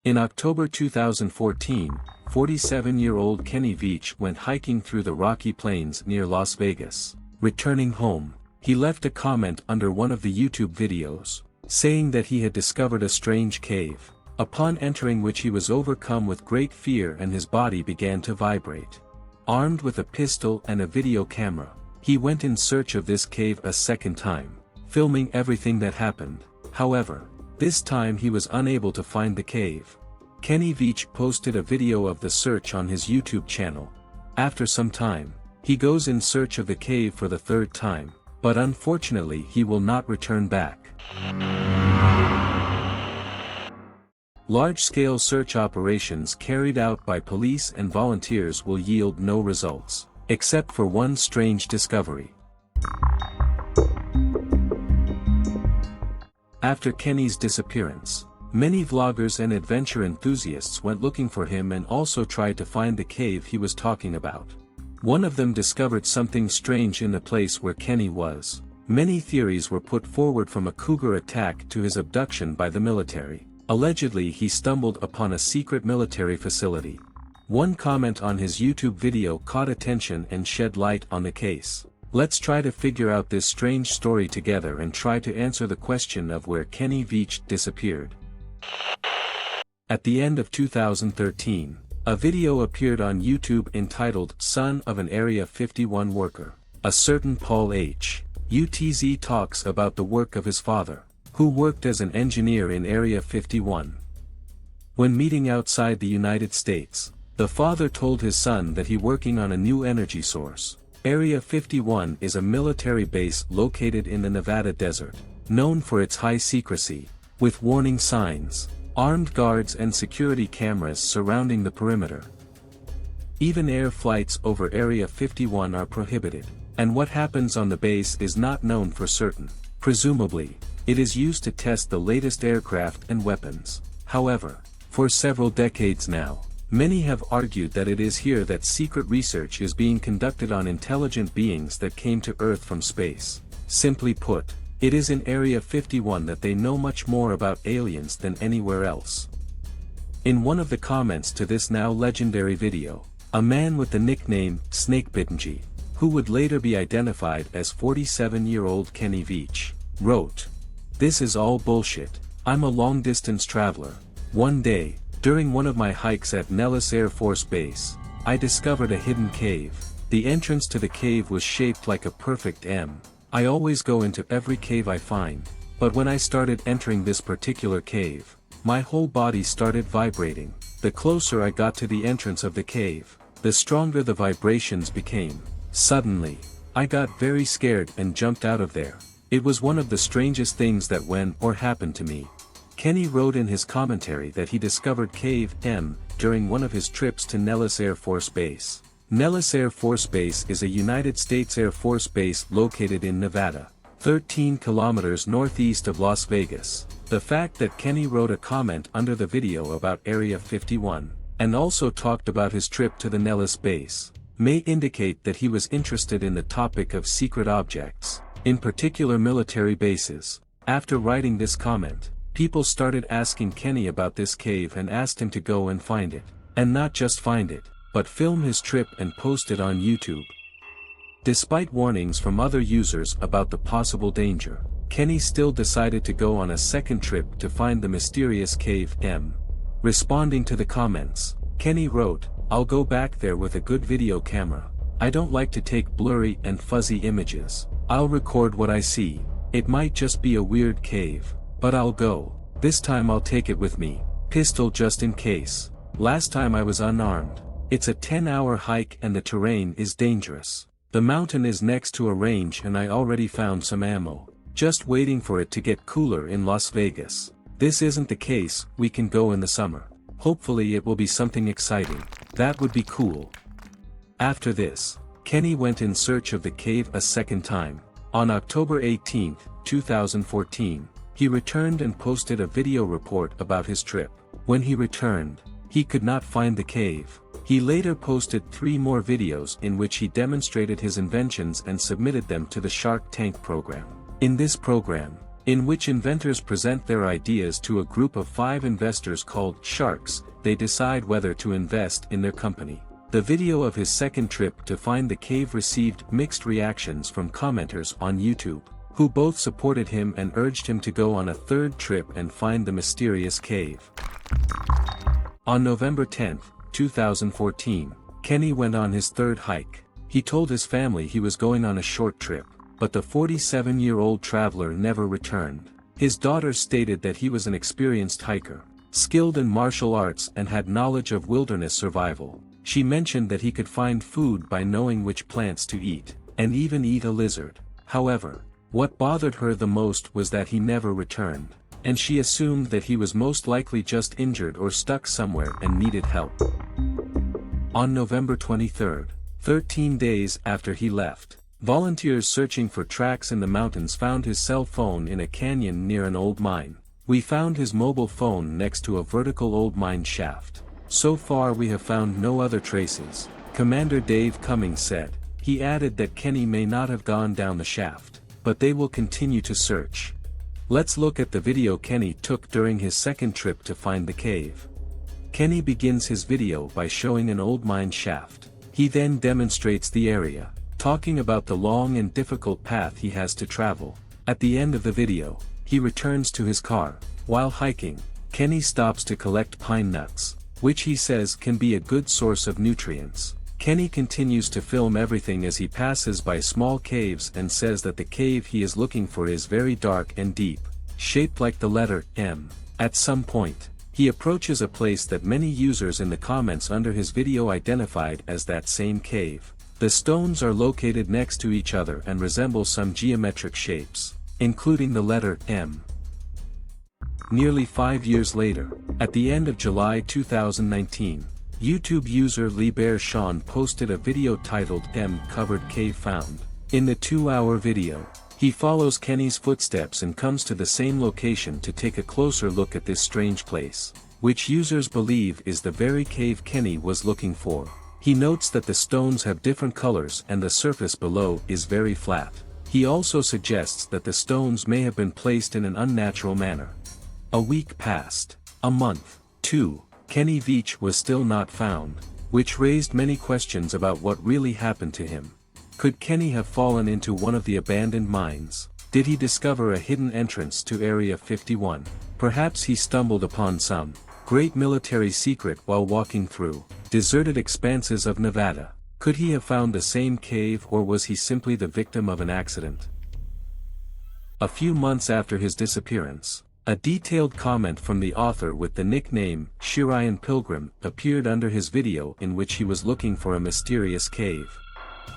In October 2014, 47-year-old Kenny Veach went hiking through the Rocky Plains near Las Vegas. Returning home, he left a comment under one of the YouTube videos, saying that he had discovered a strange cave, upon entering which he was overcome with great fear and his body began to vibrate. Armed with a pistol and a video camera, he went in search of this cave a second time, filming everything that happened. However, this time he was unable to find the cave. Kenny Veach posted a video of the search on his YouTube channel. After some time, he goes in search of the cave for the third time, but unfortunately he will not return back. Large-scale search operations carried out by police and volunteers will yield no results, except for one strange discovery. After Kenny's disappearance, many vloggers and adventure enthusiasts went looking for him and also tried to find the cave he was talking about. One of them discovered something strange in the place where Kenny was. Many theories were put forward, from a cougar attack to his abduction by the military. Allegedly, he stumbled upon a secret military facility. One comment on his YouTube video caught attention and shed light on the case. Let's try to figure out this strange story together and try to answer the question of where Kenny Veach disappeared. At the end of 2013, a video appeared on YouTube entitled "Son of an Area 51 Worker." A certain Paul H. UTZ talks about the work of his father, who worked as an engineer in Area 51. When meeting outside the United States, the father told his son that he working on a new energy source. Area 51 is a military base located in the Nevada desert, known for its high secrecy, with warning signs, armed guards and security cameras surrounding the perimeter. Even air flights over Area 51 are prohibited, and what happens on the base is not known for certain. Presumably, it is used to test the latest aircraft and weapons. However, for several decades now, many have argued that it is here that secret research is being conducted on intelligent beings that came to Earth from space. Simply put, it is in Area 51 that they know much more about aliens than anywhere else. In one of the comments to this now legendary video, a man with the nickname Snakebitmgee, who would later be identified as 47-year-old Kenny Veach, wrote, "This is all bullshit. I'm a long-distance traveler. One day, during one of my hikes at Nellis Air Force Base, I discovered a hidden cave. The entrance to the cave was shaped like a perfect M. I always go into every cave I find, but when I started entering this particular cave, my whole body started vibrating. The closer I got to the entrance of the cave, the stronger the vibrations became. Suddenly, I got very scared and jumped out of there. It was one of the strangest things that went or happened to me." Kenny wrote in his commentary that he discovered Cave M during one of his trips to Nellis Air Force Base. Nellis Air Force Base is a United States Air Force base located in Nevada, 13 kilometers northeast of Las Vegas. The fact that Kenny wrote a comment under the video about Area 51, and also talked about his trip to the Nellis base, may indicate that he was interested in the topic of secret objects, in particular military bases. After writing this comment, people started asking Kenny about this cave and asked him to go and find it, and not just find it, but film his trip and post it on YouTube. Despite warnings from other users about the possible danger, Kenny still decided to go on a second trip to find the mysterious Cave M. Responding to the comments, Kenny wrote, "I'll go back there with a good video camera. I don't like to take blurry and fuzzy images. I'll record what I see. It might just be a weird cave, but I'll go. This time I'll take it with me. Pistol just in case. Last time I was unarmed. It's a 10-hour hike and the terrain is dangerous. The mountain is next to a range and I already found some ammo. Just waiting for it to get cooler in Las Vegas. This isn't the case, we can go in the summer. Hopefully it will be something exciting. That would be cool." After this, Kenny went in search of the cave a second time. On October 18, 2014, he returned and posted a video report about his trip. When he returned, he could not find the cave. He later posted 3 more videos in which he demonstrated his inventions and submitted them to the Shark Tank program. In this program, in which inventors present their ideas to a group of 5 investors called sharks. They decide whether to invest in their company. The video of his second trip to find the cave received mixed reactions from commenters on YouTube, who both supported him and urged him to go on a third trip and find the mysterious cave. On November 10, 2014, Kenny went on his third hike. He told his family he was going on a short trip, but the 47-year-old traveler never returned. His daughter stated that he was an experienced hiker, skilled in martial arts and had knowledge of wilderness survival. She mentioned that he could find food by knowing which plants to eat, and even eat a lizard. However, what bothered her the most was that he never returned, and she assumed that he was most likely just injured or stuck somewhere and needed help. On November 23, 13 days after he left, volunteers searching for tracks in the mountains found his cell phone in a canyon near an old mine. We found his mobile phone next to a vertical old mine shaft. So far we have found no other traces, Commander Dave Cummings said. He added that Kenny may not have gone down the shaft, but they will continue to search. Let's look at the video Kenny took during his second trip to find the cave. Kenny begins his video by showing an old mine shaft. He then demonstrates the area, talking about the long and difficult path he has to travel. At the end of the video, he returns to his car. While hiking, Kenny stops to collect pine nuts, which he says can be a good source of nutrients. Kenny continues to film everything as he passes by small caves and says that the cave he is looking for is very dark and deep, shaped like the letter M. At some point, he approaches a place that many users in the comments under his video identified as that same cave. The stones are located next to each other and resemble some geometric shapes, including the letter M. Nearly 5 years later, at the end of July 2019, YouTube user Liber Sean posted a video titled M-Covered Cave Found. In the 2-hour video, he follows Kenny's footsteps and comes to the same location to take a closer look at this strange place, which users believe is the very cave Kenny was looking for. He notes that the stones have different colors and the surface below is very flat. He also suggests that the stones may have been placed in an unnatural manner. A week passed. A month. 2. Kenny Veach was still not found, which raised many questions about what really happened to him. Could Kenny have fallen into one of the abandoned mines? Did he discover a hidden entrance to Area 51? Perhaps he stumbled upon some great military secret while walking through deserted expanses of Nevada. Could he have found the same cave, or was he simply the victim of an accident? A few months after his disappearance, a detailed comment from the author with the nickname Shirian Pilgrim appeared under his video in which he was looking for a mysterious cave.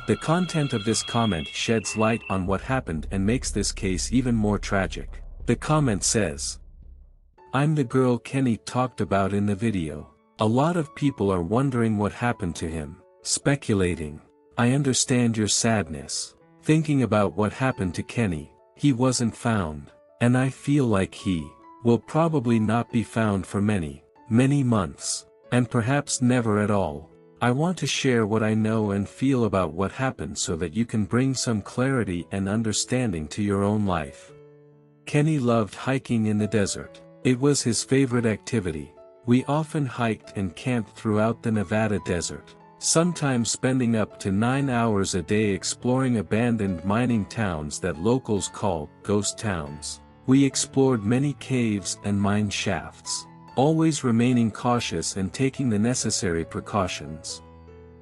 The content of this comment sheds light on what happened and makes this case even more tragic. The comment says, "I'm the girl Kenny talked about in the video. A lot of people are wondering what happened to him, speculating. I understand your sadness, thinking about what happened to Kenny. He wasn't found, and I feel like he will probably not be found for many, many months, and perhaps never at all. I want to share what I know and feel about what happened so that you can bring some clarity and understanding to your own life." Kenny loved hiking in the desert. It was his favorite activity. We often hiked and camped throughout the Nevada desert, sometimes spending up to 9 hours a day exploring abandoned mining towns that locals call ghost towns. We explored many caves and mine shafts, always remaining cautious and taking the necessary precautions.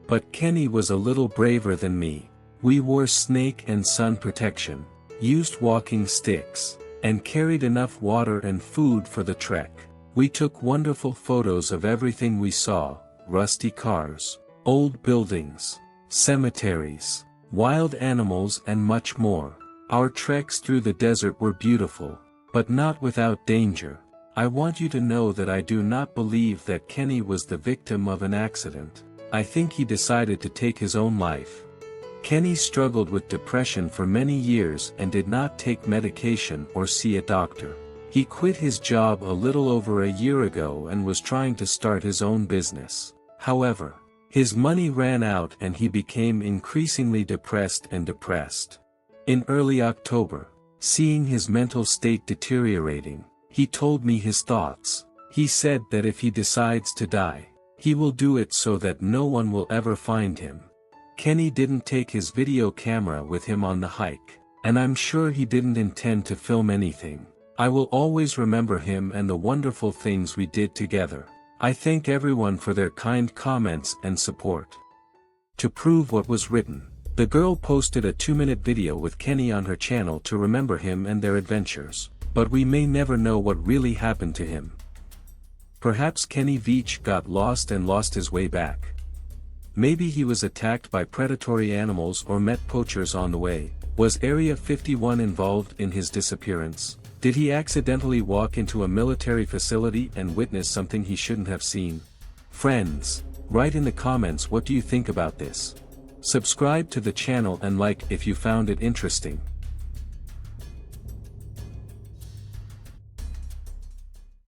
But Kenny was a little braver than me. We wore snake and sun protection, used walking sticks, and carried enough water and food for the trek. We took wonderful photos of everything we saw: rusty cars, old buildings, cemeteries, wild animals, and much more. Our treks through the desert were beautiful, but not without danger. I want you to know that I do not believe that Kenny was the victim of an accident. I think he decided to take his own life. Kenny struggled with depression for many years and did not take medication or see a doctor. He quit his job a little over a year ago and was trying to start his own business. However, his money ran out and he became increasingly depressed. In early October, Seeing his mental state deteriorating, he told me his thoughts. He said that if he decides to die, he will do it so that no one will ever find him. Kenny didn't take his video camera with him on the hike, and I'm sure he didn't intend to film anything. I will always remember him and the wonderful things we did together. I thank everyone for their kind comments and support. To prove what was written, the girl posted a 2-minute video with Kenny on her channel to remember him and their adventures, but we may never know what really happened to him. Perhaps Kenny Veach got lost and lost his way back. Maybe he was attacked by predatory animals or met poachers on the way. Was Area 51 involved in his disappearance? Did he accidentally walk into a military facility and witness something he shouldn't have seen? Friends, write in the comments what do you think about this. Subscribe to the channel and like if you found it interesting.